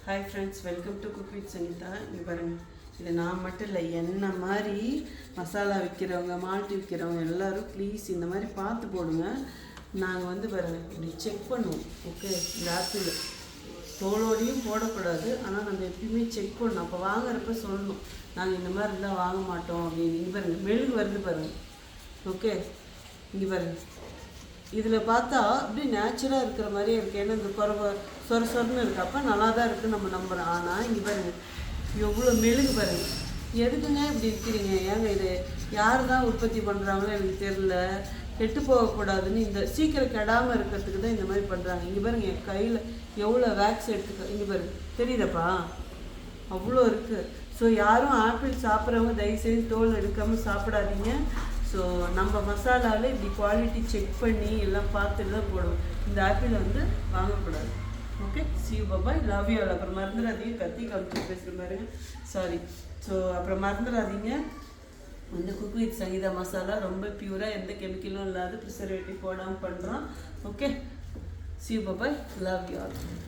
Hi friends, welcome to cook with Sunita. இங்கே பாருங்கள், இது நான் மட்டும் இல்லை, என்ன மாதிரி மசாலா விற்கிறவங்க, மால்ட்டு விற்கிறவங்க எல்லோரும் ப்ளீஸ் இந்த மாதிரி பார்த்து போடுங்க. நாங்கள் வந்து பாருங்கள் இப்படி செக் பண்ணுவோம். ஓகே, இந்த ஆப்பிள் தோலோடையும் போடக்கூடாது, ஆனால் நம்ம எப்பயுமே செக் பண்ணணும். அப்போ வாங்குறப்ப சொல்லணும், நாங்கள் இந்த மாதிரி இருந்தால் வாங்க மாட்டோம் அப்படின்னு. இங்கே பாருங்கள், மெழுகு வருது பாருங்கள். ஓகே, இங்கே பாருங்கள், இதில் பார்த்தா அப்படி நேச்சுரலாக இருக்கிற மாதிரியே இருக்குது. ஏன்னா இந்த சொர சொரன்னு இருக்குது, அப்போ நல்லா தான் இருக்குதுன்னு நம்ம நம்புகிறோம். ஆனால் இங்கே பாருங்கள், எவ்வளோ மெழுகு பாருங்கள். எதுக்குங்க இப்படி இருக்கிறீங்க? ஏங்க இது யார் தான் உற்பத்தி பண்ணுறாங்களோ எனக்கு தெரில. கெட்டு போகக்கூடாதுன்னு இந்த சீக்கிரம் கெடாமல் இருக்கிறதுக்கு தான் இந்த மாதிரி பண்ணுறாங்க. இங்கே பாருங்கள், என் கையில் எவ்வளோ வேக்ஸ் எடுத்துக்க, இங்கே பாருங்கள், தெரியுதப்பா, அவ்வளோ இருக்குது. ஸோ யாரும் ஆப்பிள் சாப்பிட்றவங்க தயவுசெய்து தோல் எடுக்காமல் சாப்பிடாதீங்க. ஸோ நம்ம மசாலாவில் இப்படி குவாலிட்டி செக் பண்ணி எல்லாம் பார்த்துட்டு தான் போடுவோம். இந்த ஆப்பிள் வந்து வாங்கக்கூடாது. Okay, C you, bye, love you all. அப்புறம் மறந்துடாதீங்க, கத்தி காமிச்சு பேசுகிற பாருங்க, சாரி. ஸோ அப்புறம் மறந்துடாதீங்க, வந்து குக் வித் சங்கீதா மசாலா ரொம்ப பியூராக, எந்த கெமிக்கலும் இல்லாத ப்ரிசர்வேட்டிவ் போடாமல் பண்ணுறோம். Okay, C you, bye, love you all.